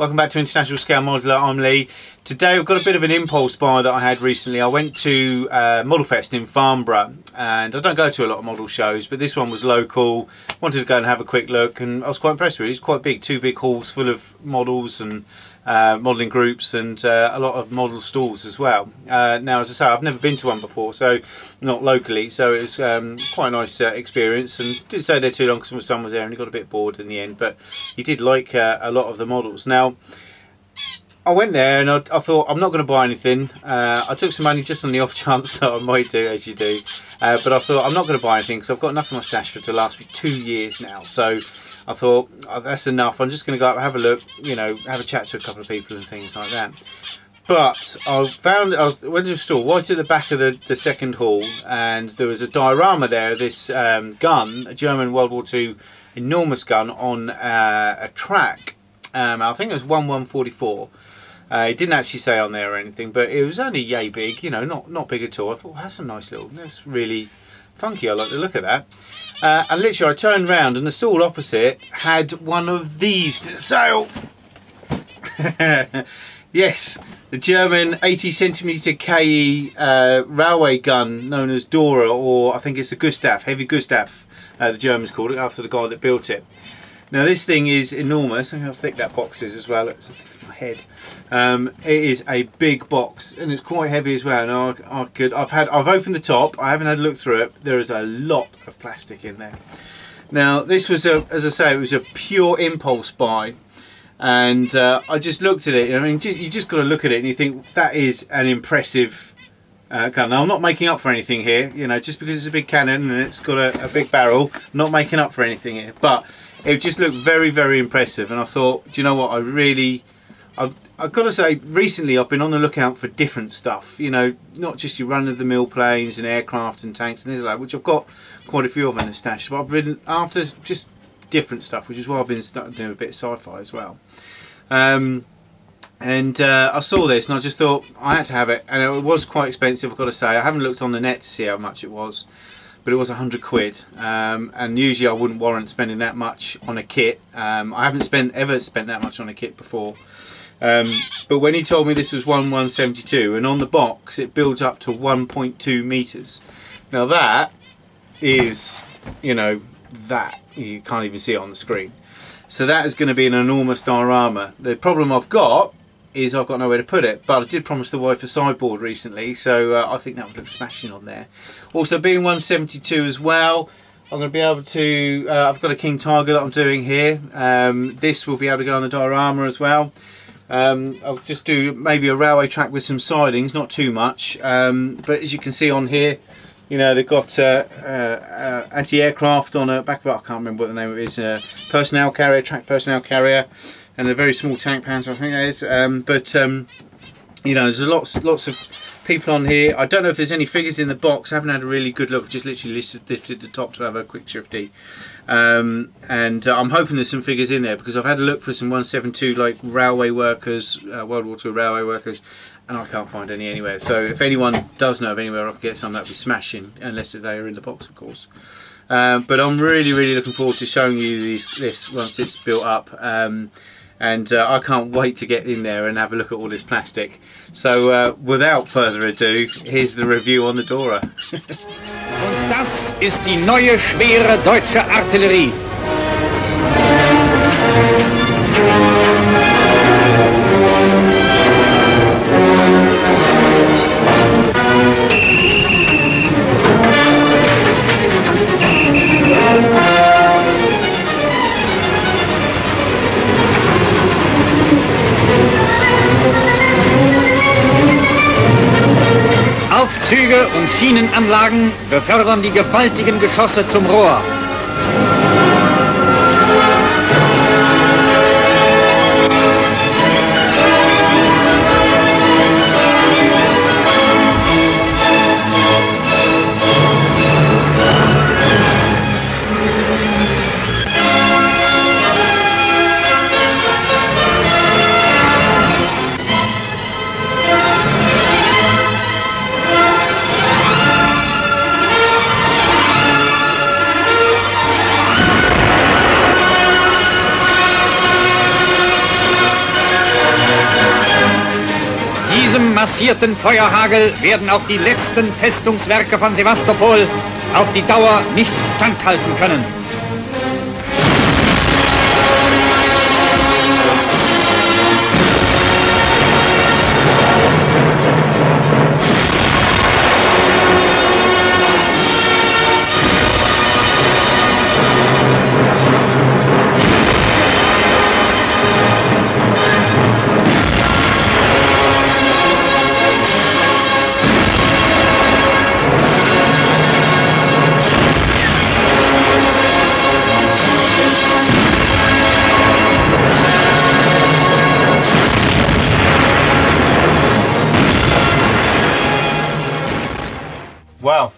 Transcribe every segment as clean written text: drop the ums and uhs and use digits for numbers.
Welcome back to International Scale Modeler. I'm Lee. Today I've got a bit of an impulse buy that I had recently. I went to Model Fest in Farnborough, and I don't go to a lot of model shows, but this one was local. Wanted to go and have a quick look, and I was quite impressed with it. It's quite big, two big halls full of models and modelling groups, and a lot of model stalls as well. Now, as I say, I've never been to one before, so not locally, so it was quite a nice experience, and didn't stay there too long because my son was there and he got a bit bored in the end, but he did like a lot of the models. Now, I went there and I thought, I'm not going to buy anything. I took some money just on the off chance that I might do, as you do, but I thought I'm not going to buy anything because I've got enough in my stash for it to last me 2 years now. So I thought, oh, that's enough. I'm just going to go up, have a look, you know, have a chat to a couple of people and things like that. But I went to a store right at the back of the second hall, and there was a diorama there, this gun, a German World War II enormous gun on a track. I think it was 1144. It didn't actually say on there or anything, but it was only yay big, you know, not big at all. I thought, that's a nice little, that's really funky. I like the look of that. And literally I turned round and the stall opposite had one of these for sale. Yes, the German 80cm KE railway gun known as Dora, or I think it's a Gustav, Heavy Gustav, the Germans called it after the guy that built it. Now this thing is enormous. Look how thick that box is as well. It's my head. It is a big box and it's quite heavy as well. Now I've opened the top. I haven't had a look through it. There is a lot of plastic in there. Now this was as I say, it was a pure impulse buy, and I just looked at it. I mean, you just got to look at it and you think that is an impressive gun. Now I'm not making up for anything here. You know, just because it's a big cannon and it's got a big barrel, I'm not making up for anything here, but it just looked very, very impressive, and I thought, do you know what, I've got to say, recently I've been on the lookout for different stuff, you know, not just your run-of-the-mill planes and aircraft and tanks and things like that, which I've got quite a few of in the stash, but I've been after just different stuff, which is why I've been starting to do a bit of sci-fi as well. I saw this and I just thought I had to have it, and it was quite expensive, I've got to say. I haven't looked on the net to see how much it was, but it was 100 quid, and usually I wouldn't warrant spending that much on a kit. I haven't ever spent that much on a kit before, but when he told me this was 1/172, and on the box it builds up to 1.2 meters. Now that is, you know, that you can't even see it on the screen, so that is going to be an enormous diorama. The problem I've got is I've got nowhere to put it, but I did promise the wife a sideboard recently, so I think that would look smashing on there. Also, being 172 as well, I'm going to be able to, I've got a King Tiger that I'm doing here. This will be able to go on the diorama as well. I'll just do maybe a railway track with some sidings, not too much, but as you can see on here, you know, they've got anti-aircraft on a back of it. I can't remember what the name of it is, personnel carrier, track personnel carrier, and a very small tank panzer, I think that is. You know, there's lots of people on here. I don't know if there's any figures in the box. I haven't had a really good look. I've just literally lifted the top to have a quick shifty. I'm hoping there's some figures in there, because I've had a look for some 172 like railway workers, World War II railway workers, and I can't find any anywhere. So if anyone does know of anywhere I can get some, that'd be smashing, unless they are in the box, of course. But I'm really looking forward to showing you this once it's built up. I can't wait to get in there and have a look at all this plastic. So without further ado, here's the review on the Dora. Und das ist die neue schwere deutsche Artillerie. Aufzüge und Schienenanlagen befördern die gewaltigen Geschosse zum Rohr. massierten Feuerhagel werden auch die letzten Festungswerke von Sevastopol auf die Dauer nicht standhalten können. Well,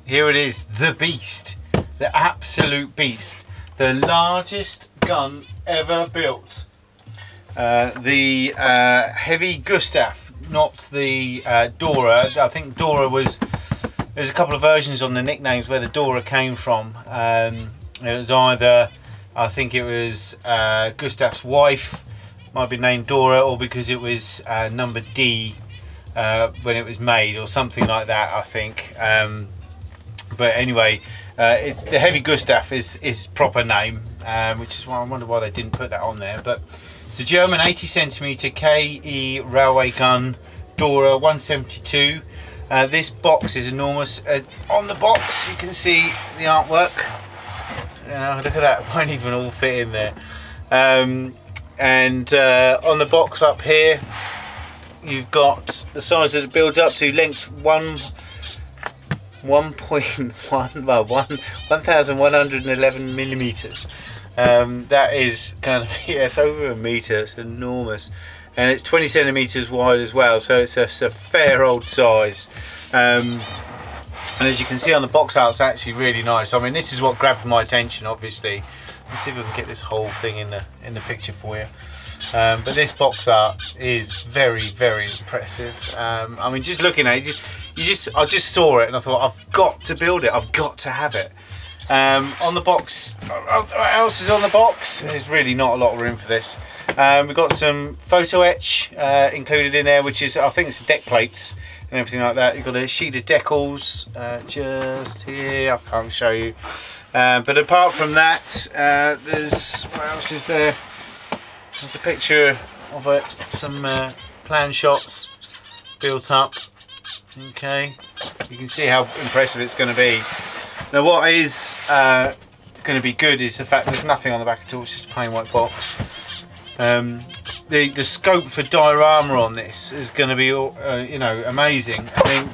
here it is, the beast, the absolute beast, the largest gun ever built. The Heavy Gustav, not the Dora. I think Dora was, there's a couple of versions on the nicknames where the Dora came from. It was either, I think it was Gustav's wife, might be named Dora, or because it was number D when it was made, or something like that, I think. But anyway, it's the Heavy Gustav is proper name, which is why I wonder why they didn't put that on there. But it's a German 80cm KE railway gun, Dora 172. This box is enormous. On the box you can see the artwork. Look at that, it won't even all fit in there. And on the box up here you've got the size that it builds up to, length 1111 millimeters. That is kind of, yeah, it's over a meter. It's enormous, and it's 20 centimeters wide as well, so it's a fair old size. And as you can see on the box art, it's actually really nice. I mean, this is what grabbed my attention, obviously. Let's see if we can get this whole thing in the picture for you. But this box art is very, very impressive. I mean, just looking at it, I just saw it and I thought, I've got to build it, I've got to have it. On the box, what else is on the box? There's really not a lot of room for this. We've got some photo etch included in there, which is, I think it's the deck plates and everything like that. You've got a sheet of decals just here, I can't show you. But apart from that, there's, what else is there? There's a picture of it, some plan shots built up. Okay, you can see how impressive it's going to be. Now what is going to be good is the fact there's nothing on the back at all, it's just a plain white box. The scope for diorama on this is going to be you know, amazing. I mean,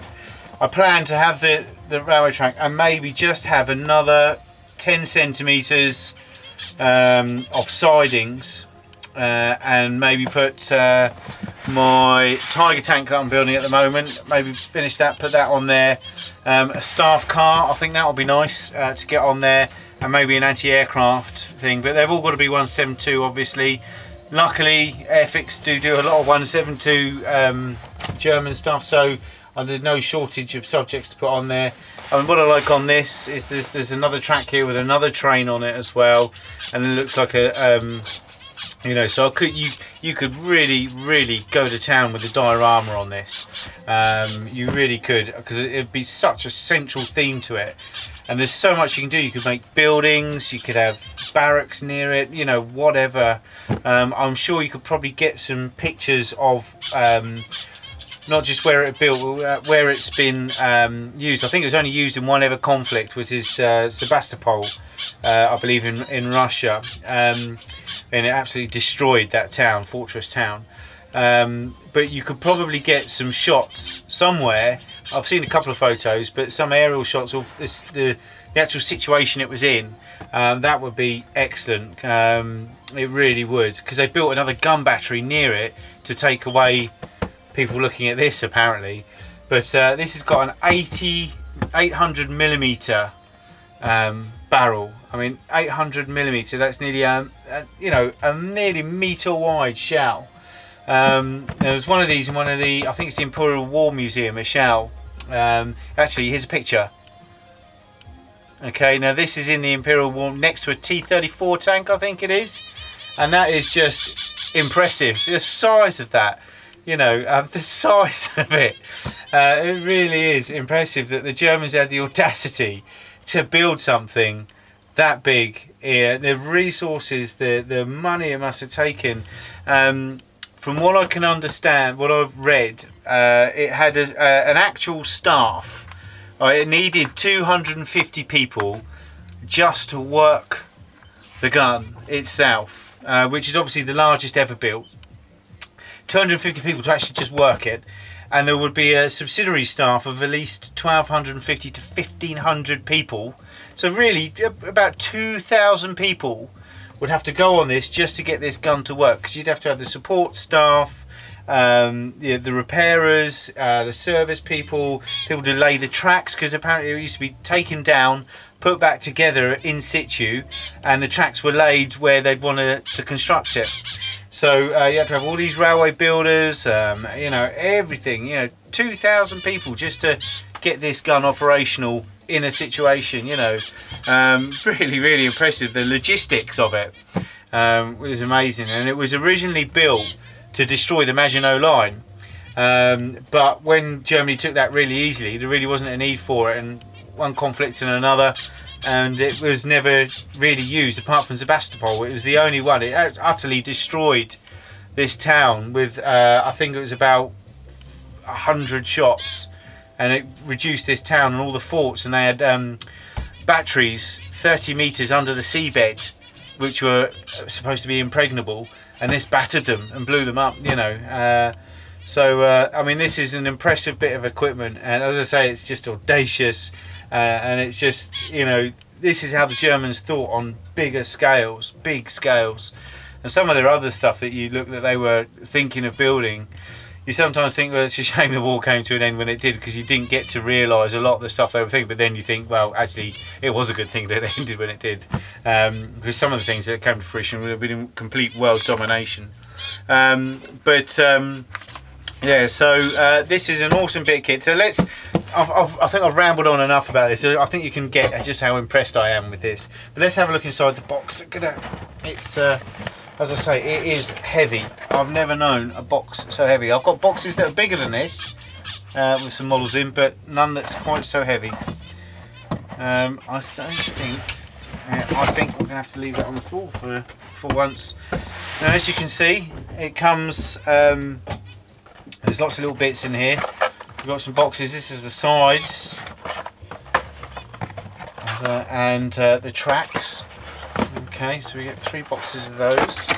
I plan to have the railway track and maybe just have another 10 centimeters of sidings, and maybe put my tiger tank that I'm building at the moment, maybe finish that, put that on there. A staff car, I think that would be nice to get on there, and maybe an anti-aircraft thing, but they've all got to be 172 obviously. Luckily Airfix do a lot of 172 German stuff, so there's no shortage of subjects to put on there. I mean, what I like on this is there's another track here with another train on it as well, and it looks like a you know, so you could really go to town with the diorama on this. You really could, because it'd be such a central theme to it, and there's so much you can do. You could make buildings, you could have barracks near it, you know, whatever. I'm sure you could probably get some pictures of not just where it built, where it's been used. I think it was only used in one ever conflict, which is Sebastopol, I believe in Russia, and it absolutely destroyed that town, fortress town. But you could probably get some shots somewhere. I've seen a couple of photos, but some aerial shots of this, the actual situation it was in. That would be excellent. It really would, because they built another gun battery near it to take away people looking at this apparently. But this has got an 800 millimeter barrel. I mean, 800 millimeter, that's nearly you know, a nearly meter wide shell. There's one of these in one of the, I think it's the Imperial War Museum, a shell. Actually, here's a picture. Okay, now this is in the Imperial War, next to a T-34 tank, I think it is, and that is just impressive. The size of that you know, the size of it. It really is impressive that the Germans had the audacity to build something that big. The resources, the money it must have taken. From what I can understand, what I've read, it had an actual staff. It needed 250 people just to work the gun itself, which is obviously the largest ever built. 250 people to actually just work it, and there would be a subsidiary staff of at least 1,250 to 1,500 people. So really about 2,000 people would have to go on this just to get this gun to work, because you'd have to have the support staff, the repairers, the service people to lay the tracks, because apparently it used to be taken down, put back together in situ, and the tracks were laid where they'd want to construct it. So you have to have all these railway builders, you know, everything, you know, 2,000 people just to get this gun operational in a situation, you know. Really, really impressive. The logistics of it was amazing, and it was originally built to destroy the Maginot Line. But when Germany took that really easily, there really wasn't a need for it, and one conflict and another, and it was never really used apart from Sebastopol. It was the only one. It utterly destroyed this town with I think it was about 100 shots, and it reduced this town and all the forts, and they had batteries 30 meters under the seabed which were supposed to be impregnable, and this battered them and blew them up, you know. I mean, this is an impressive bit of equipment, and as I say, it's just audacious, and it's just, you know, this is how the Germans thought on bigger scales, big scales. And some of their other stuff that you look that they were thinking of building, you sometimes think, well, it's a shame the war came to an end when it did, because you didn't get to realise a lot of the stuff they were thinking. But then you think, well, actually, it was a good thing that it ended when it did, because some of the things that came to fruition would have been in complete world domination. Yeah, so this is an awesome bit of kit. So let's, I think I've rambled on enough about this. I think you can get just how impressed I am with this. But let's have a look inside the box. It's, as I say, it is heavy. I've never known a box so heavy. I've got boxes that are bigger than this, with some models in, but none that's quite so heavy. I think we're going to have to leave it on the floor for once. Now, as you can see, it comes, there's lots of little bits in here. We've got some boxes. This is the sides, and the tracks. Okay, so we get 3 boxes of those,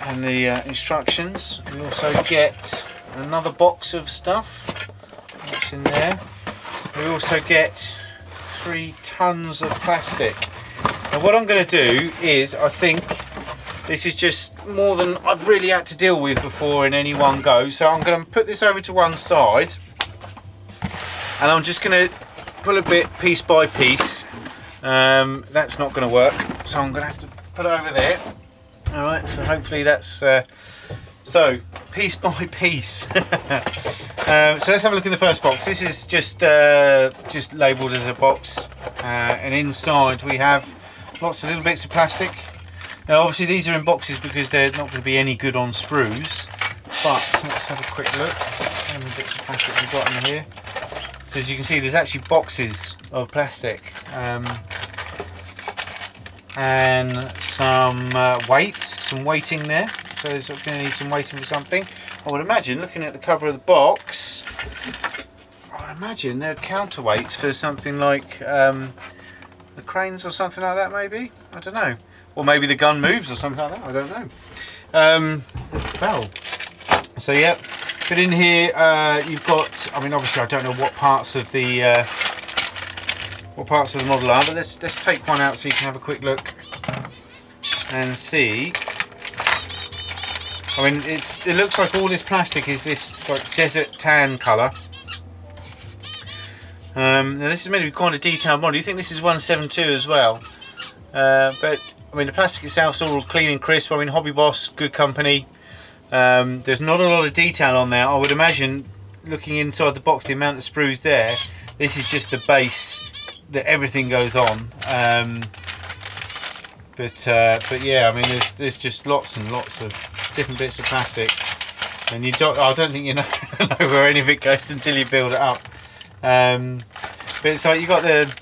and the instructions. We also get another box of stuff that's in there. We also get 3 tons of plastic. Now what I'm going to do is, I think this is just more than I've really had to deal with before in any one go, so I'm going to put this over to one side, and I'm just going to pull a bit piece by piece. That's not going to work, so I'm going to have to put it over there. Alright, so hopefully that's so piece by piece. So let's have a look in the first box. This is just labelled as a box, and inside we have lots of little bits of plastic. Now obviously these are in boxes because they're not going to be any good on sprues, but let's have a quick look. How many bits of plastic we've got in here. So as you can see, there's actually boxes of plastic, and some weights, some weighting there. So it's going to need some weighting for something. I would imagine, looking at the cover of the box, I would imagine they're counterweights for something like the cranes or something like that, maybe? I don't know. Or maybe the gun moves or something like that, I don't know. Well, so yeah. But in here you've got, I mean, obviously I don't know what parts of the model are, but let's take one out so you can have a quick look and see. I mean, it looks like all this plastic is this like desert tan colour. Now this is meant to be quite a detailed model. You think this is 172 as well, but I mean the plastic itself is all clean and crisp. I mean, HobbyBoss, good company. There's not a lot of detail on there. I would imagine, looking inside the box, the amount of sprues there, this is just the base that everything goes on. But yeah, I mean there's just lots and lots of different bits of plastic, and you don't. I don't think you know where any of it goes until you build it up. But it's like you got the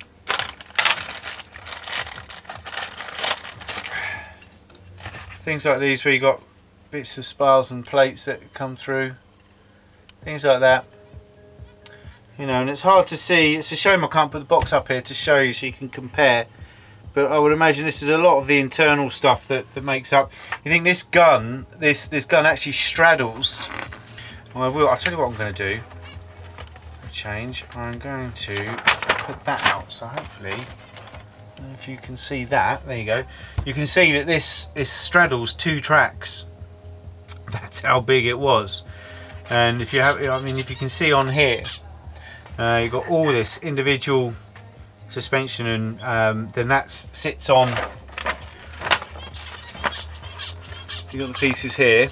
things like these where you got bits of spars and plates that come through, things like that. You know, and it's hard to see. It's a shame I can't put the box up here to show you so you can compare. But I would imagine this is a lot of the internal stuff that makes up. You think this gun, this gun actually straddles. Well, I'll tell you what I'm going to do. Change. I'm going to put that out. So hopefully, if you can see that, there you go. You can see that this straddles 2 tracks. That's how big it was. And if you have, I mean, if you can see on here, you've got all this individual suspension, and then that sits on. You got the pieces here.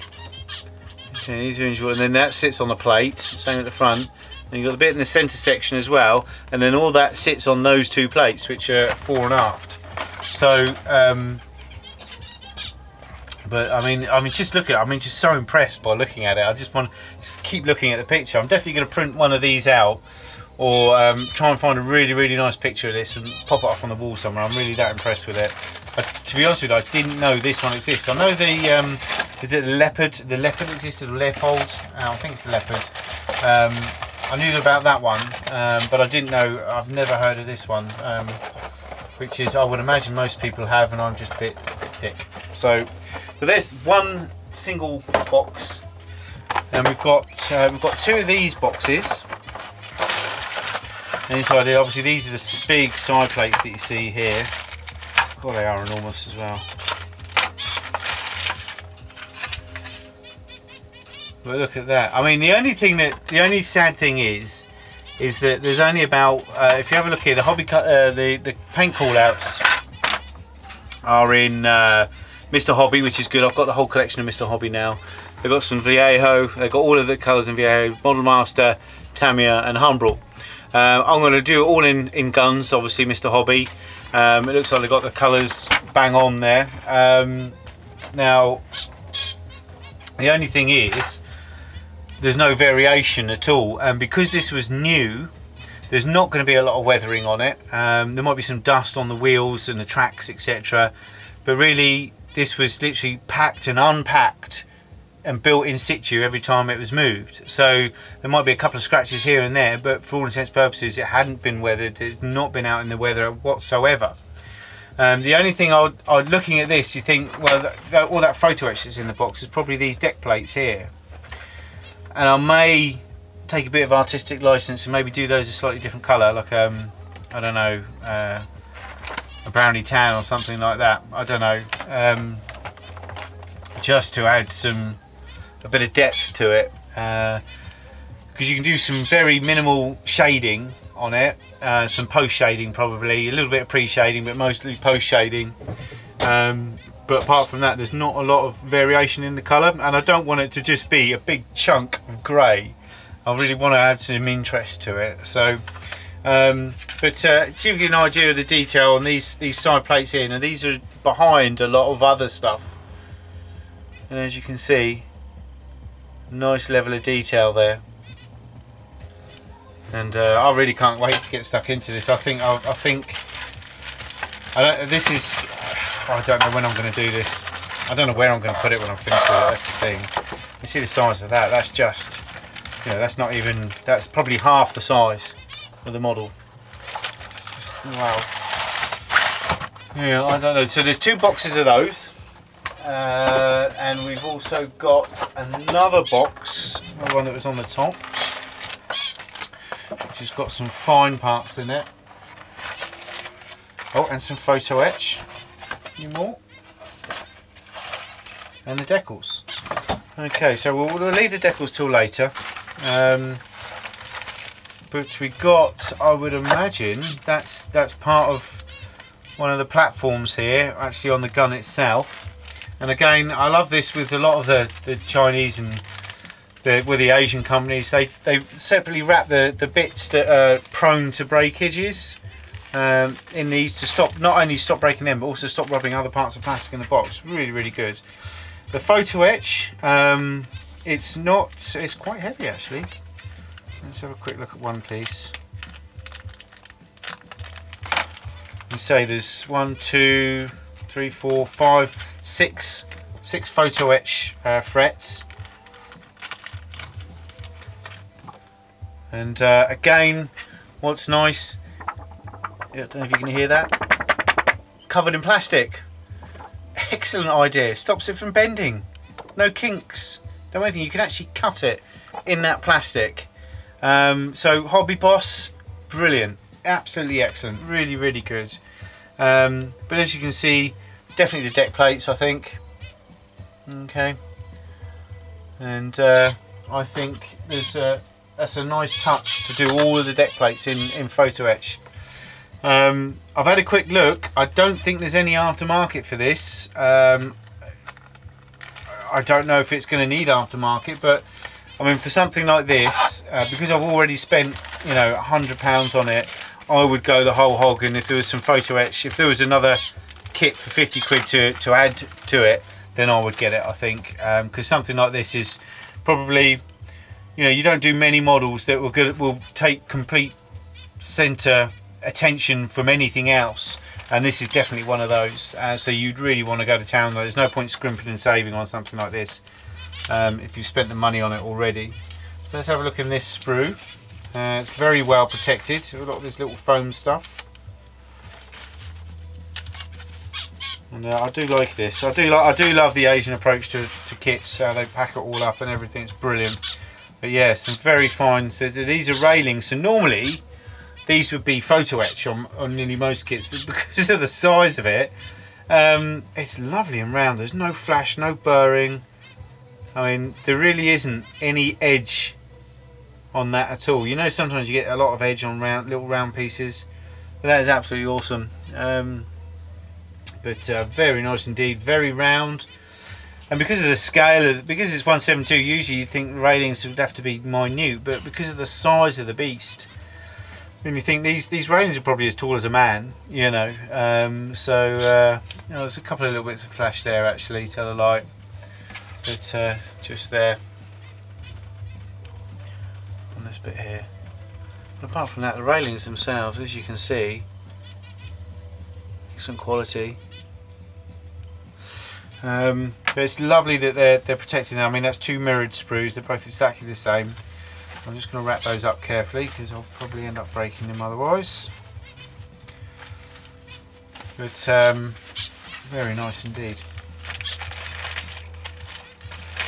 Okay, these are individual, and then that sits on the plate. Same at the front. And you've got the bit in the centre section as well, and then all that sits on those 2 plates, which are fore and aft. So, but I mean, just look at it. I mean, just so impressed by looking at it. I just want to keep looking at the picture. I'm definitely going to print one of these out, or try and find a really nice picture of this and pop it up on the wall somewhere. I'm really that impressed with it. To be honest with you, I didn't know this one exists. I know the is it the leopard? The leopard existed, or leopold? I think it's the leopard. I knew about that one, but I didn't know. I've never heard of this one, which is, I would imagine most people have, and I'm just a bit thick. So, but there's one single box, and we've got 2 of these boxes. And inside here, obviously, these are the big side plates that you see here. God, they are enormous as well. But look at that. I mean, the only sad thing is that there's only about, if you have a look here, the paint call-outs are in Mr. Hobby, which is good. I've got the whole collection of Mr. Hobby now. They've got some Viejo. They've got all of the colours in Viejo, Model Master, Tamiya, and Humbrol. I'm going to do it all in guns, obviously, Mr. Hobby. It looks like they've got the colours bang on there. Now, the only thing is, there's no variation at all, and because this was new, there's not going to be a lot of weathering on it. There might be some dust on the wheels and the tracks, etc. But really, this was literally packed and unpacked and built in situ every time it was moved. So there might be a couple of scratches here and there, but for all intents and purposes, it hadn't been weathered. It's not been out in the weather whatsoever. The only thing I'd looking at this, you think, well, all that photo etch that's in the box is probably these deck plates here. And I may take a bit of artistic license and maybe do those a slightly different colour, like I don't know, a brownie tan or something like that. I don't know, just to add a bit of depth to it, because you can do some very minimal shading on it, some post shading probably, a little bit of pre shading, but mostly post shading. But apart from that, there's not a lot of variation in the colour, and I don't want it to just be a big chunk of grey. I really want to add some interest to it. So, to give you an idea of the detail on these side plates here, now these are behind a lot of other stuff, and as you can see, nice level of detail there. And I really can't wait to get stuck into this. I don't know when I'm going to do this. I don't know where I'm going to put it when I'm finished with it. That's the thing. You see the size of that? That's just, you know, that's not even, that's probably half the size of the model. Just, wow. Yeah, I don't know. So there's 2 boxes of those. And we've also got another box, the one that was on the top, which has got some fine parts in it. Oh, and some photo etch. A few more. And the decals. Okay, so we'll leave the decals till later. But we got, I would imagine, that's part of one of the platforms here, actually on the gun itself. And again, I love this with a lot of the Chinese and the Asian companies. They separately wrap the bits that are prone to breakages in these to stop, not only stop breaking them, but also stop rubbing other parts of plastic in the box. Really, really good. The photo etch, it's quite heavy actually. Let's have a quick look at one piece. You say there's 1, 2, 3, 4, 5, 6 photo etch frets. And again, what's nice, I don't know if you can hear that, covered in plastic. Excellent idea, stops it from bending, no kinks, no anything, you can actually cut it in that plastic. So HobbyBoss, brilliant, absolutely excellent, really, really good. But as you can see, definitely the deck plates, I think. Okay, and I think that's a nice touch to do all of the deck plates in photo etch. I've had a quick look. I don't think there's any aftermarket for this. I don't know if it's going to need aftermarket, but I mean, for something like this, because I've already spent, you know, £100 on it, I would go the whole hog. And if there was some photo etch, if there was another kit for 50 quid to add to it, then I would get it, I think, because something like this is probably, you know, you don't do many models that will take complete centre attention from anything else, and this is definitely one of those. So you'd really want to go to town. There's no point scrimping and saving on something like this if you've spent the money on it already. So let's have a look in this sprue. It's very well protected. A lot of this little foam stuff. And I do like this. I do love the Asian approach to kits. They pack it all up and everything. It's brilliant. But yeah, some very fine. So these are railings. So normally these would be photo etch on nearly most kits, but because of the size of it, it's lovely and round. There's no flash, no burring. I mean, there really isn't any edge on that at all. You know, sometimes you get a lot of edge on little round pieces, but that is absolutely awesome. But very nice indeed, very round. And because of the scale, because it's 172, usually you'd think the railings would have to be minute, but because of the size of the beast, when you think these railings are probably as tall as a man, you know. You know, there's a couple of little bits of flash there actually, tell a lie, but just there on this bit here. But apart from that, the railings themselves, as you can see, excellent quality. But it's lovely that they're protected. I mean, that's 2 mirrored sprues. They're both exactly the same. I'm just going to wrap those up carefully because I'll probably end up breaking them otherwise. But very nice indeed.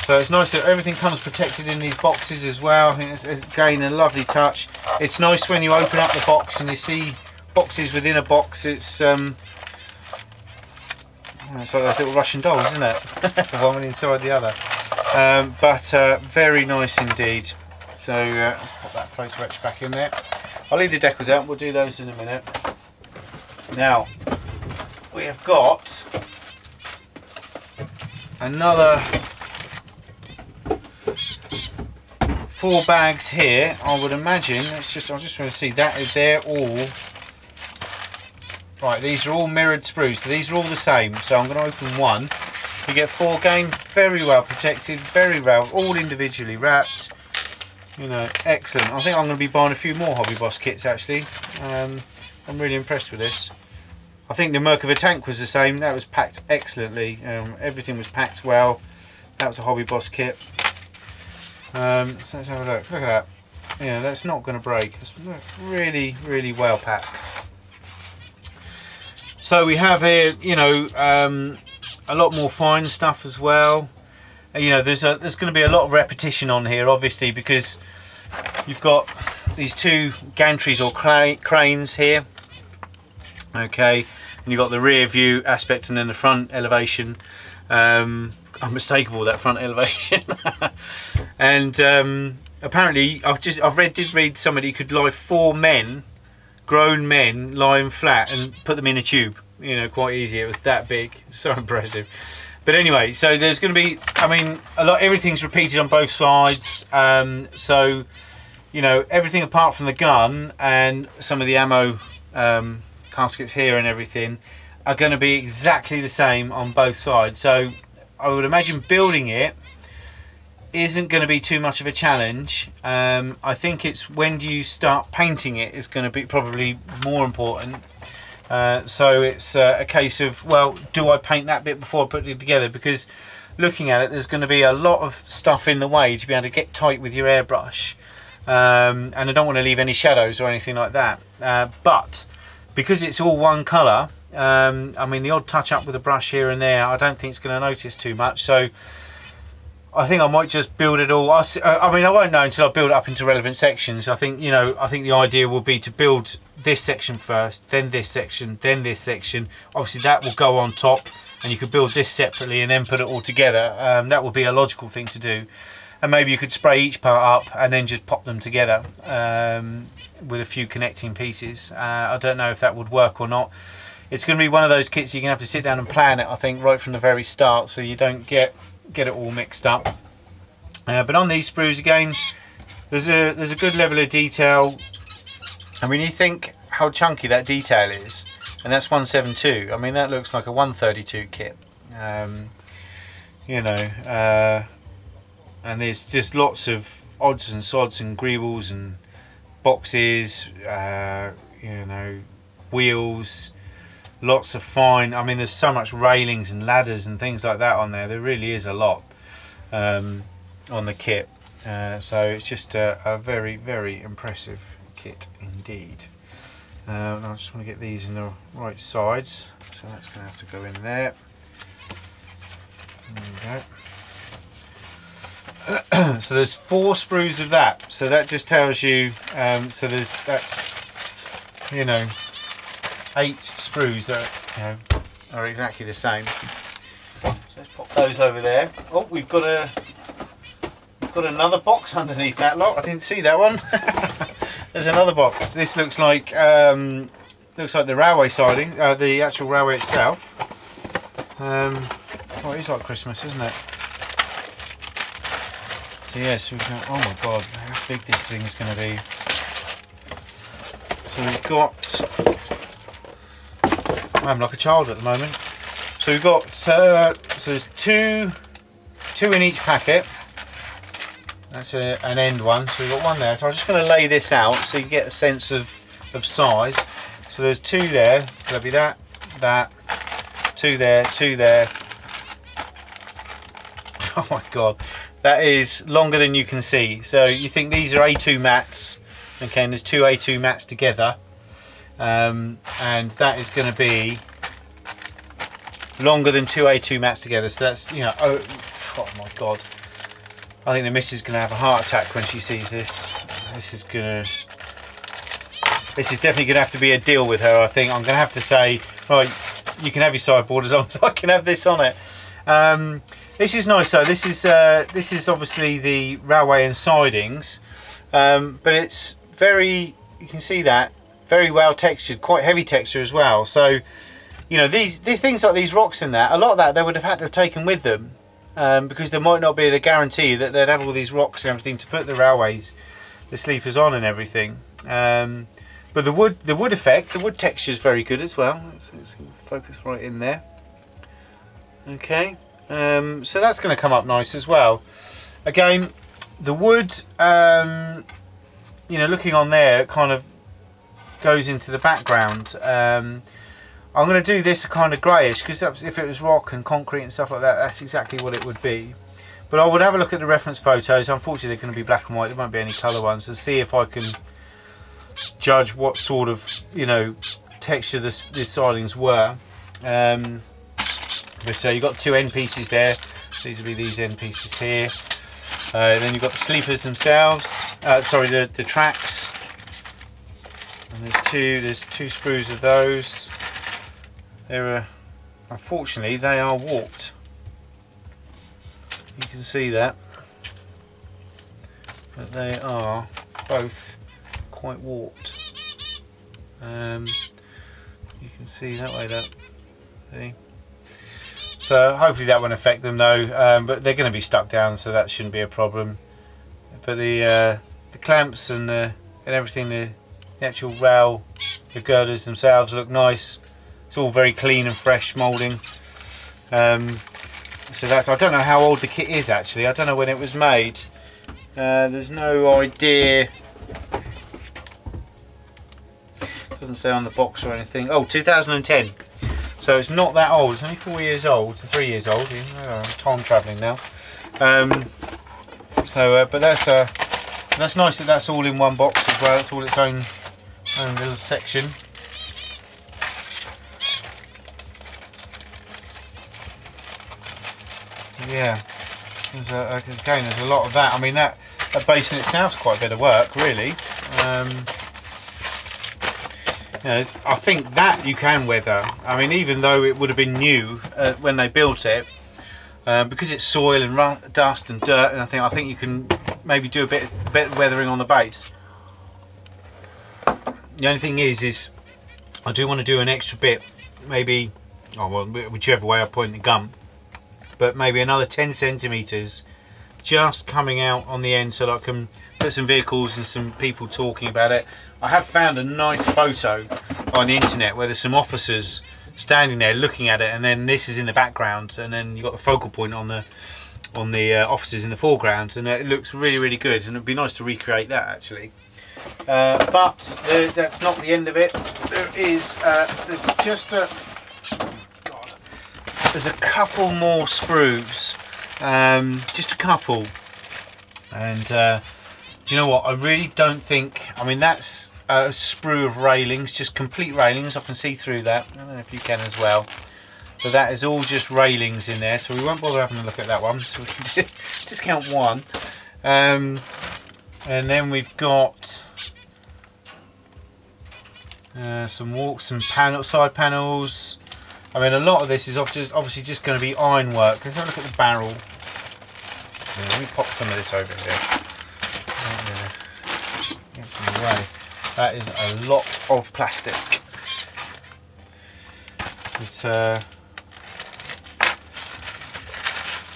So it's nice that everything comes protected in these boxes as well. I think it's again a lovely touch. It's nice when you open up the box and you see boxes within a box. It's like those little Russian dolls, isn't it? One inside the other. But very nice indeed. So let's pop that photo etch back in there. I'll leave the decals out, we'll do those in a minute. Now, we have got another 4 bags here. I would imagine, I just want to see, that is there all. Right, these are all mirrored sprues, so these are all the same. So I'm going to open one. You get 4 again, very well protected, very well, all individually wrapped. You know, excellent. I think I'm going to be buying a few more HobbyBoss kits actually. I'm really impressed with this. I think the Merkava tank was the same. That was packed excellently. Everything was packed well. That was a HobbyBoss kit. So let's have a look. Look at that. Yeah, that's not going to break. It's really, really well packed. So we have here, you know, a lot more fine stuff as well. You know, there's going to be a lot of repetition on here, obviously, because you've got these 2 gantries or cranes here. Okay, and you've got the rear view aspect and then the front elevation. Unmistakable, that front elevation. And apparently, did read somebody could lie 4 men, grown men, lying flat and put them in a tube. You know, quite easy. It was that big. So impressive. But anyway, so there's going to be, I mean, everything's repeated on both sides. So, you know, everything apart from the gun and some of the ammo caskets here and everything are going to be exactly the same on both sides. So I would imagine building it isn't going to be too much of a challenge. I think it's when you start painting it is going to be probably more important. So it's a case of, well, do I paint that bit before I put it together? Because looking at it, there's going to be a lot of stuff in the way to be able to get tight with your airbrush. And I don't want to leave any shadows or anything like that. But because it's all one colour, I mean, the odd touch up with a brush here and there, I don't think it's going to notice too much. So I think I might just build it all. I mean, I won't know until I build it up into relevant sections. I think, you know, I think the idea will be to build this section first, then this section, then this section. Obviously that will go on top, and you could build this separately and then put it all together. That would be a logical thing to do. And maybe you could spray each part up and then just pop them together with a few connecting pieces. I don't know if that would work or not. It's going to be one of those kits you're going to have to sit down and plan it, I think, right from the very start, so you don't get it all mixed up. But on these sprues again, there's a good level of detail. I mean, you think how chunky that detail is, and that's 172. I mean, that looks like a 132 kit. You know, and there's just lots of odds and sods and greebles and boxes, you know, wheels, lots of fine. I mean, there's so much railings and ladders and things like that on there. There really is a lot on the kit. So it's just a very, very impressive kit indeed. And I just want to get these in the right sides, so that's going to have to go in there. There we go. So there's 4 sprues of that, so that just tells you, so that's, you know, 8 sprues that, you know, are exactly the same. So let's pop those over there. Oh, we've got another box underneath that lot. I didn't see that one. There's another box. This looks like the railway siding, the actual railway itself. Oh, it is like Christmas, isn't it? So yes, we've got, oh my god, how big this thing is going to be. So we've got, I'm like a child at the moment. So we've got, so there's two in each packet. That's an end one, so we've got one there. So I'm just going to lay this out so you get a sense of size. So there's 2 there, so there'll be that, 2 there, 2 there. Oh my god, that is longer than you can see. So you think these are A2 mats, okay, and there's 2 A2 mats together, and that is going to be longer than 2 A2 mats together. So that's, you know, oh my god, I think the missus is going to have a heart attack when she sees this. This is definitely going to have to be a deal with her. I think I'm going to have to say, right, you can have your sideboard as long as I can have this on it. This is nice though. This is obviously the railway and sidings, but it's very, you can see that, very well textured, quite heavy texture as well. So, you know, these things like these rocks and that, a lot of that they would have had to have taken with them, because there might not be a guarantee that they'd have all these rocks and everything to put the railways, the sleepers on and everything. But the wood effect, the wood texture is very good as well. Let's focus right in there. Okay. So that's going to come up nice as well. Again, the wood, you know, looking on there, it kind of goes into the background. I'm going to do this a kind of greyish, because if it was rock and concrete and stuff like that, that's exactly what it would be. But I would have a look at the reference photos. Unfortunately, they're going to be black and white. There won't be any colour ones, to see if I can judge what sort of, you know, texture the sidings were. So you've got 2 end pieces there. So these will be these end pieces here. Then you've got the sleepers themselves. Sorry, the tracks. And there's two sprues of those. Unfortunately, they are warped. You can see that. But they are both quite warped. You can see that way. That. See. So hopefully that won't affect them though, but they're going to be stuck down, so that shouldn't be a problem. But the clamps and everything, the actual rail, the girders themselves look nice. It's all very clean and fresh moulding. So that's, I don't know how old the kit is actually. I don't know when it was made. There's no idea. Doesn't say on the box or anything. Oh, 2010. So it's not that old. It's only 4 years old, 3 years old. I'm time travelling now. But that's nice that that's all in one box as well. It's all its own little section. Yeah, there's a lot of that. I mean, that base in itself is quite a bit of work, really. You know, I think that you can weather. I mean, even though it would have been new when they built it, because it's soil and dust and dirt, and I think you can maybe do a bit of weathering on the base. The only thing is I do want to do an extra bit, maybe, oh well, whichever way I point the gun, but maybe another 10 centimeters just coming out on the end so that I can put some vehicles and some people talking about it. I have found a nice photo on the internet where there's some officers standing there looking at it, and then this is in the background, and then you've got the focal point on the officers in the foreground, and it looks really good, and it'd be nice to recreate that actually. But that's not the end of it. There is there's just a there's a couple more sprues, just a couple, and do you know what, I really don't think, I mean, that's a sprue of railings, just complete railings. I can see through that. I don't know if you can as well, but that is all just railings in there, so we won't bother having a look at that one, so we can just count one. And then we've got some side panels. I mean, a lot of this is obviously just going to be ironwork. Let's have a look at the barrel. Yeah, let me pop some of this over here. Get some away. That is a lot of plastic. But,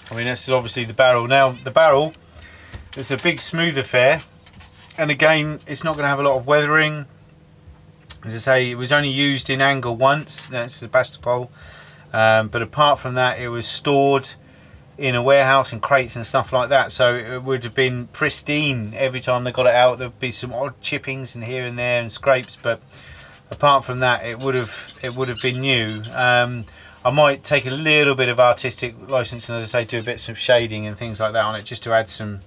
I mean, this is obviously the barrel. Now, the barrel is a big smooth affair, and again, it's not going to have a lot of weathering. As I say, it was only used in angle once, that's the Sebastopol, but apart from that, it was stored in a warehouse and crates and stuff like that, so it would have been pristine every time they got it out. There'd be some odd chippings in here and there and scrapes, but apart from that, it would have been new. I might take a little bit of artistic license and, as I say, do a bit of shading and things like that on it, just to add some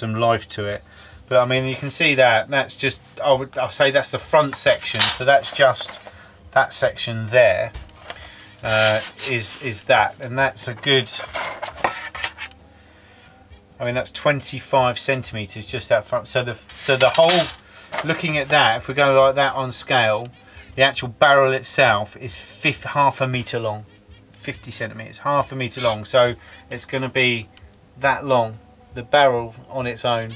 life to it. But I mean, you can see that's just, I'll say that's the front section, so that's just that section there, is that, and that's a good, I mean, that's 25 centimeters, just that front. So the whole, looking at that, if we go like that on scale, the actual barrel itself is half a meter long, 50 centimeters, half a meter long. So it's going to be that long, the barrel on its own.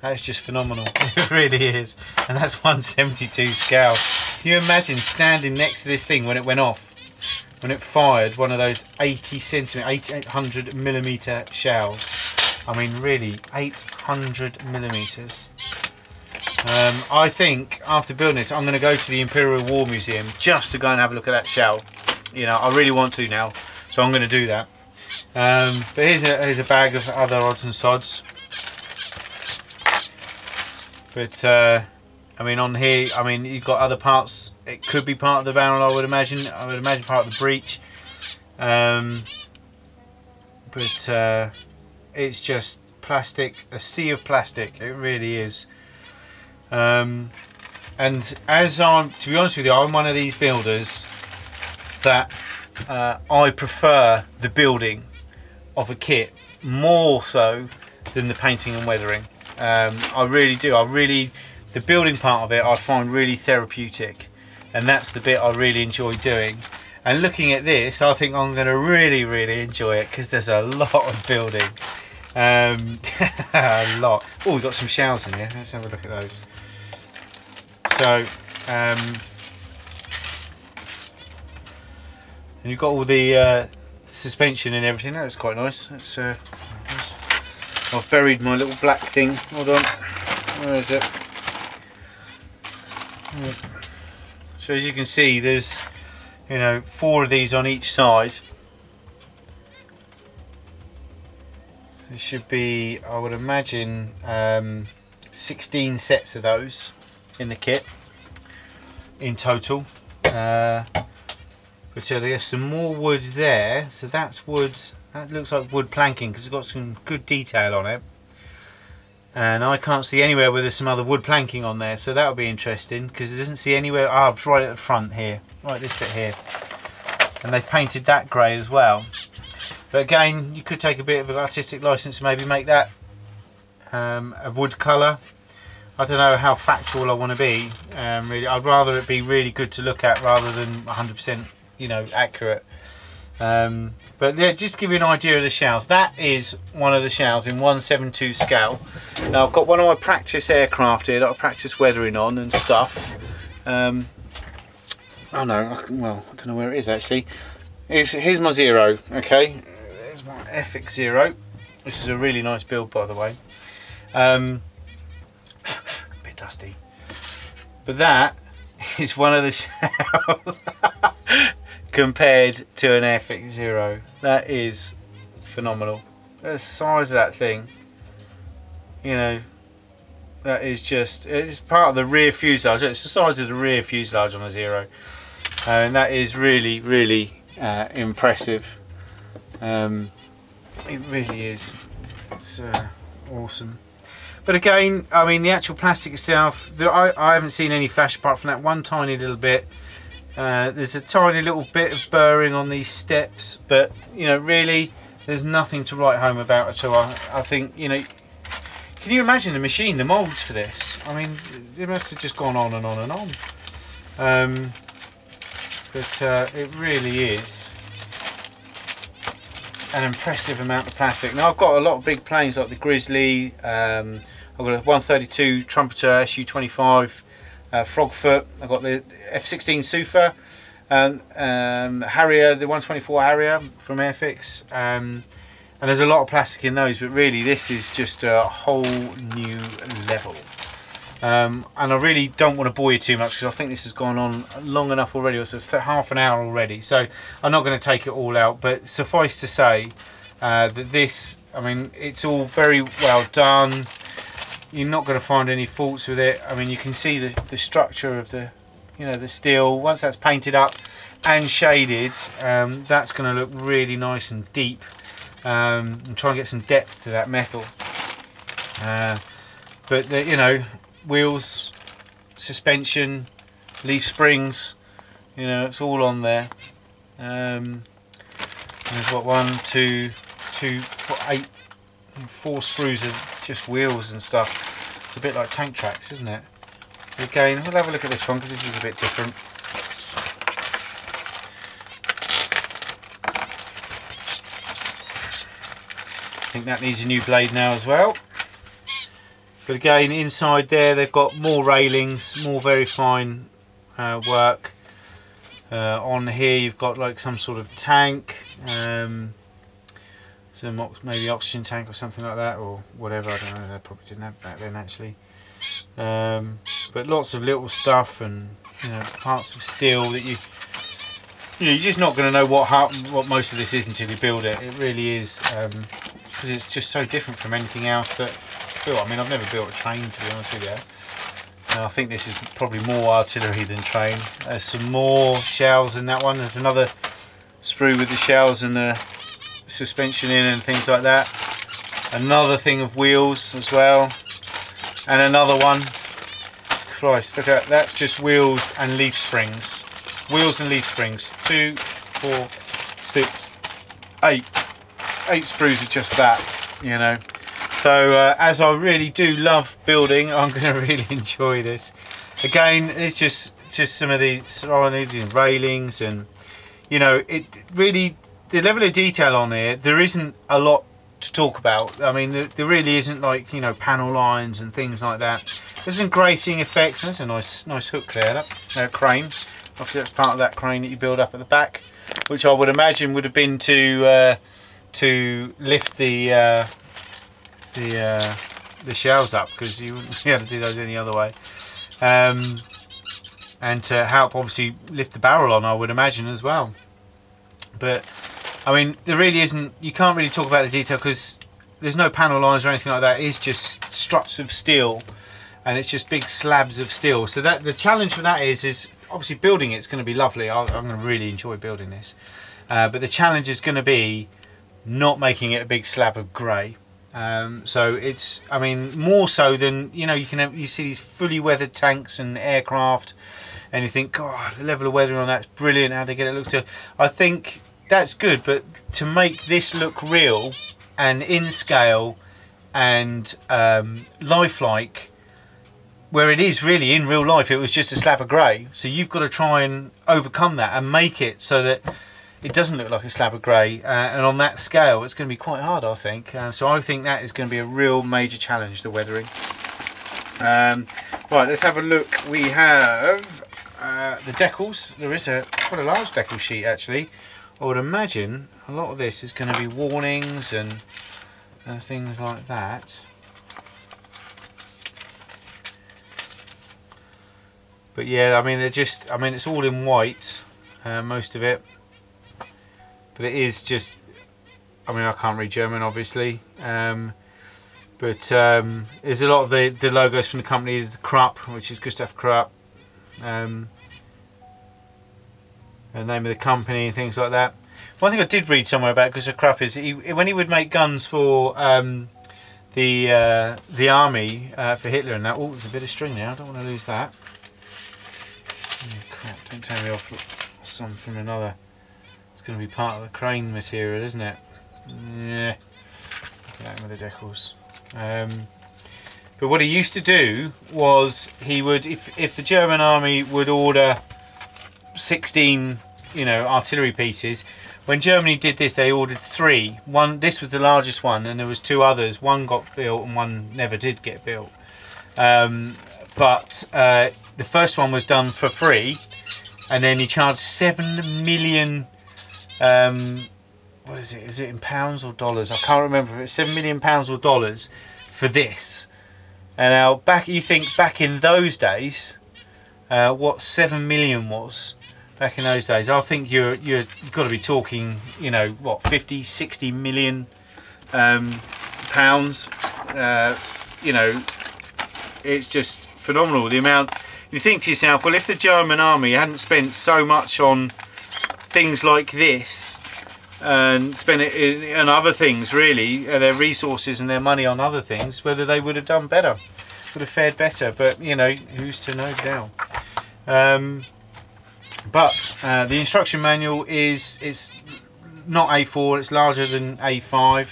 That's just phenomenal. It really is. And that's 1/72 scale. Can you imagine standing next to this thing when it went off? When it fired one of those 800 millimeter shells. I mean, really, 800 millimeters. I think after building this, I'm going to go to the Imperial War Museum just to go and have a look at that shell. You know, I really want to now, so I'm going to do that. But here's a bag of other odds and sods. But I mean, on here, I mean, you've got other parts. It could be part of the barrel, I would imagine. I would imagine part of the breech. But it's just plastic, a sea of plastic. It really is. And as to be honest with you, I'm one of these builders that I prefer the building of a kit more so than the painting and weathering. I really do. The building part of it I find really therapeutic, and that's the bit I really enjoy doing. And looking at this, I think I'm going to really enjoy it, because there's a lot of building. A lot. Oh, we've got some shells in here. Let's have a look at those. So, and you've got all the suspension and everything. That was quite nice. That's I've buried my little black thing. Hold on. Where is it? So as you can see, there's, you know, 4 of these on each side. There should be, I would imagine, 16 sets of those in the kit in total. But there's some more wood there, so that's wood. That looks like wood planking because it's got some good detail on it. And I can't see anywhere where there's some other wood planking on there, so that'll be interesting because it doesn't see anywhere. Ah, it's right at the front here, right this bit here, and they've painted that grey as well. But again, you could take a bit of an artistic license and maybe make that a wood colour. I don't know how factual I want to be. Really, I'd rather it be really good to look at rather than 100%, you know, accurate. But yeah, just to give you an idea of the shells. That is one of the shells in 1/7/2 scale. Now I've got one of my practice aircraft here that I practice weathering on and stuff. Oh no, well, I don't know where it is actually. Here's my Zero, okay? There's my FX Zero. This is a really nice build, by the way. A bit dusty. But that is one of the shells compared to an FX Zero. That is phenomenal. The size of that thing, you know, that is just, it's part of the rear fuselage. It's the size of the rear fuselage on a Zero. And that is really, really impressive. It really is. It's awesome. But again, I mean, the actual plastic itself, I haven't seen any flash apart from that one tiny little bit. There's a tiny little bit of burring on these steps, but you know, really, there's nothing to write home about at all. I think, you know, can you imagine the machine, the moulds for this? I mean, it must have just gone on and on and on. But it really is an impressive amount of plastic. Now I've got a lot of big planes like the Grizzly, I've got a 132 Trumpeter SU-25 Frogfoot, I've got the F-16 Sufa, Harrier, the 124 Harrier from Airfix, and there's a lot of plastic in those, but really this is just a whole new level. And I really don't want to bore you too much because I think this has gone on long enough already. It's half an hour already, so I'm not going to take it all out, but suffice to say that this, I mean, it's all very well done. You're not going to find any faults with it. I mean, you can see the structure of the, you know, the steel. Once that's painted up and shaded, that's going to look really nice and deep, and try and get some depth to that metal. But you know, wheels, suspension, leaf springs, you know, it's all on there. And there's what, 1, 2, 8, 4 sprues of just wheels and stuff. It's a bit like tank tracks, isn't it? Again, we'll have a look at this one because this is a bit different. I think that needs a new blade now as well. But again, inside there they've got more railings, more very fine work. On here you've got like some sort of tank, some maybe oxygen tank or something like that, or whatever, I don't know, they probably didn't have back then actually. But lots of little stuff, and you know, parts of steel that you're just not going to know what most of this is until you build it. It really is, because it's just so different from anything else that built. I mean, I've never built a train, to be honest with you. I think this is probably more artillery than train. There's some more shells in that one. There's another sprue with the shells and the suspension in and things like that. Another thing of wheels as well, and another one. Christ, look at that. That's just wheels and leaf springs. Wheels and leaf springs. 2, 4, 6, 8. 8 sprues of just that, you know. So as I really do love building, I'm going to really enjoy this. Again, it's just some of the surroundings and railings, and you know, it really, the level of detail on here, there isn't a lot to talk about. I mean, there really isn't, like, you know, panel lines and things like that. There's some grating effects. There's a nice hook there, that crane. Obviously that's part of that crane that you build up at the back, which I would imagine would have been to lift the shells up, because you wouldn't be able to do those any other way, and to help obviously lift the barrel on, I would imagine, as well. But I mean, there really isn't, you can't really talk about the detail because there's no panel lines or anything like that. It's just struts of steel, and it's just big slabs of steel. So that the challenge for that is obviously building it's going to be lovely. I'm going to really enjoy building this, but the challenge is going to be not making it a big slab of grey. So it's, I mean, more so than, you know, you see these fully weathered tanks and aircraft, and you think, God, the level of weathering on that's brilliant. How they get it look so. I think that's good, but to make this look real and in scale and lifelike, where it is really in real life, it was just a slab of grey. So you've got to try and overcome that and make it so that it doesn't look like a slab of grey, and on that scale it's going to be quite hard, I think. So I think that is going to be a real major challenge, the weathering. Right, let's have a look. We have the decals. There is quite a large decal sheet actually. I would imagine a lot of this is going to be warnings and things like that. But yeah, I mean, they're just, I mean, it's all in white, most of it. But it is just, I mean, I can't read German obviously. But there's a lot of the logos from the company. There's the Krupp, which is Gustav Krupp. The name of the company and things like that. One thing I did read somewhere about Gustav Krupp is when he would make guns for the army for Hitler and that. Oh, there's a bit of string there. I don't want to lose that. Oh, crap! Don't tell me off some from another. It's going to be part of the crane material, isn't it? Yeah. Look at that with the decals. But what he used to do was he would, if the German army would order 16, you know, artillery pieces. When Germany did this, they ordered 3. This was the largest one, and there was 2 others. One got built, and one never did get built. But the first one was done for free, and then he charged 7 million. What is it? Is it in pounds or dollars? I can't remember if it's 7 million pounds or dollars for this. And now you think back in those days, what 7 million was. Back in those days, I think you've got to be talking, you know, what, 50, 60 million pounds. You know, it's just phenomenal the amount. You think to yourself, well, if the German army hadn't spent so much on things like this and spent it on other things, really, their resources and their money on other things, whether they would have done better, would have fared better. But you know, who's to know now? But the instruction manual it's not A4, it's larger than A5,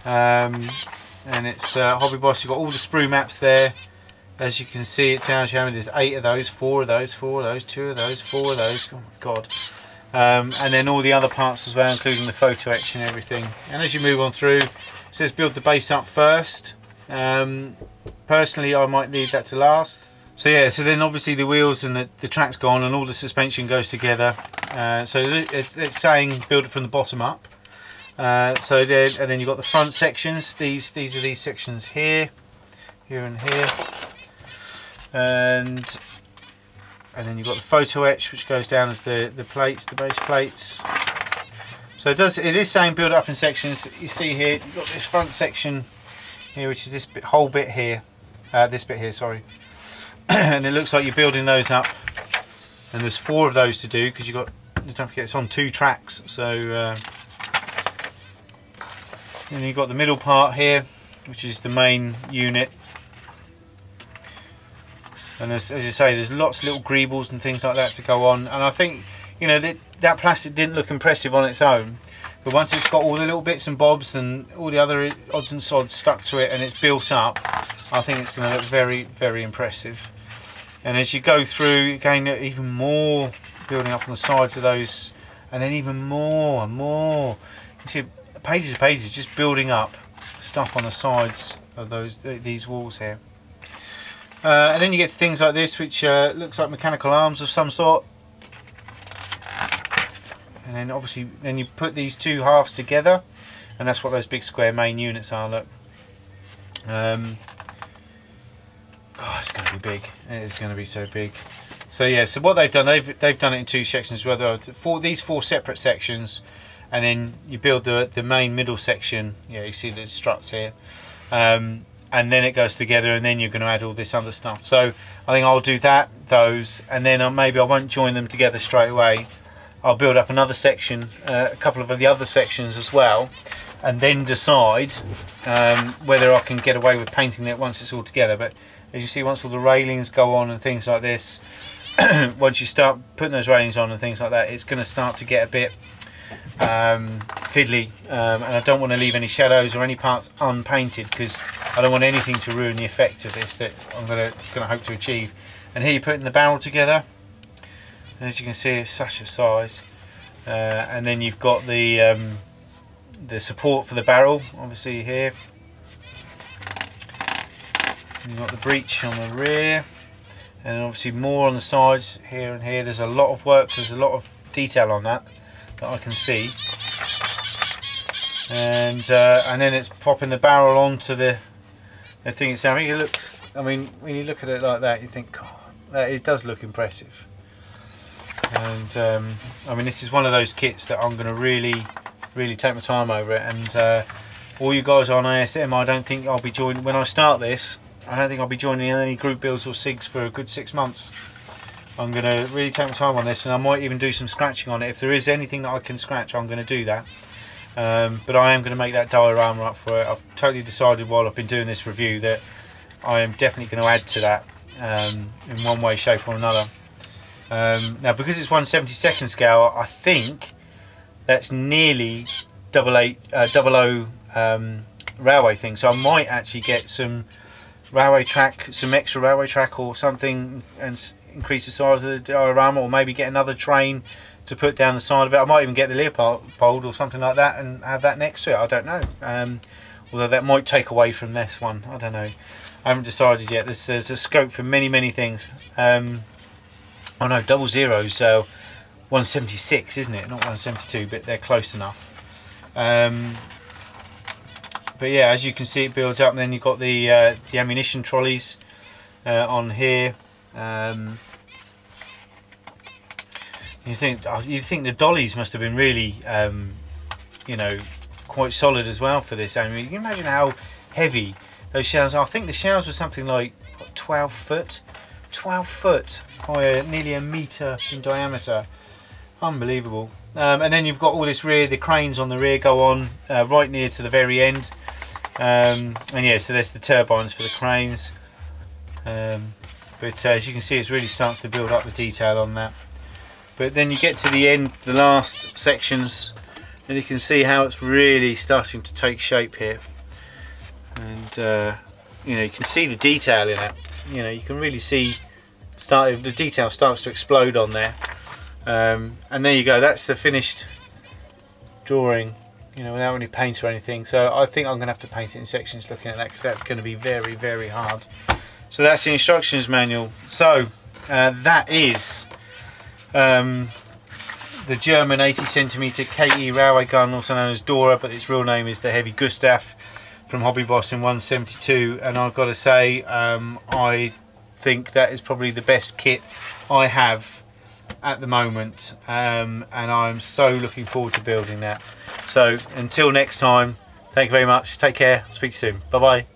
and it's HobbyBoss. You've got all the sprue maps there. As you can see, it tells you how many. There's 8 of those, 4 of those, 4 of those, 2 of those, 4 of those. Oh my God! And then all the other parts as well, including the photo etch and everything. And as you move on through, it says build the base up first. Personally, I might leave that to last. So yeah, so then obviously the wheels and the track's gone and all the suspension goes together. So it's saying build it from the bottom up. And then you've got the front sections. These are these sections here, here and here. And then you've got the photo etch, which goes down as the plates, the base plates. So it is saying build it up in sections. You see here, you've got this front section here, which is this whole bit here, this bit here, sorry. And it looks like you're building those up, and there's 4 of those to do because don't forget it's on 2 tracks. So then you've got the middle part here, which is the main unit. And as you say, there's lots of little greebles and things like that to go on. And I think, you know, that plastic didn't look impressive on its own, but once it's got all the little bits and bobs and all the other odds and sods stuck to it and it's built up, I think it's going to look very, very impressive. And as you go through, again, even more building up on the sides of those, and then even more and more. You see pages and pages just building up stuff on the sides of these walls here. And then you get to things like this, which looks like mechanical arms of some sort. And then obviously, then you put these 2 halves together, and that's what those big square main units are. Look. God, it's going to be big. It is going to be so big. So yeah, so what they've done, they've done it in 2 sections. Whether these 4 separate sections, and then you build the main middle section. You see the struts here, and then it goes together, and then you're going to add all this other stuff. So I think I'll do those, and then maybe I won't join them together straight away. I'll build up another section, a couple of the other sections as well, and then decide whether I can get away with painting it once it's all together. But as you see, once all the railings go on and things like this, once you start putting those railings on and things like that, it's going to start to get a bit fiddly, and I don't want to leave any shadows or any parts unpainted, because I don't want anything to ruin the effect of this that I'm going to hope to achieve. And here you're putting the barrel together, and as you can see, it's such a size, and then you've got the support for the barrel, obviously here. You've got the breech on the rear, and obviously more on the sides here and here. There's a lot of work, there's a lot of detail on that I can see, and then it's popping the barrel onto the thing itself. I think it looks, I mean, when you look at it like that, you think, God, it does look impressive. And I mean, this is one of those kits that I'm going to really take my time over it. And all you guys on ASM, I don't think I'll be joining when I start this. I don't think I'll be joining any group builds or SIGs for a good 6 months. I'm going to really take my time on this, and I might even do some scratching on it. If there is anything that I can scratch, I'm going to do that. But I am going to make that diorama up for it. I've totally decided while I've been doing this review that I am definitely going to add to that in one way, shape or another. Now, because it's 1/72 scale, I think that's nearly 00 railway thing. So I might actually get some railway track, some extra railway track or something, and increase the size of the diorama, or maybe get another train to put down the side of it. I might even get the Leopold or something like that and have that next to it. I don't know. Although that might take away from this one. I don't know. I haven't decided yet. There's a scope for many things. Oh no, 00's 176, isn't it? Not 172, but they're close enough. But yeah, as you can see, it builds up, and then you've got the ammunition trolleys on here. You think the dollies must have been really, you know, quite solid as well for this. I mean, you can imagine how heavy those shells are. I think the shells were something like what, 12 foot by nearly a metre in diameter. Unbelievable. And then you've got all this rear, the cranes on the rear go on right near to the very end. And yeah, so there's the turbines for the cranes. But as you can see, it really starts to build up the detail on that. But then you get to the end, the last sections, and you can see how it's really starting to take shape here. And you know, you can see the detail in it. You know, you can really see the detail starts to explode on there. And there you go, that's the finished drawing, you know, without any paint or anything. So I think I'm going to have to paint it in sections looking at that, because that's going to be very hard. So that's the instructions manual. So that is the German 80cm KE railway gun, also known as Dora, but its real name is the Heavy Gustav, from HobbyBoss in 1/72. And I've got to say, I think that is probably the best kit I have at the moment, and I'm so looking forward to building that. So until next time, thank you very much, take care, speak to you soon, bye bye.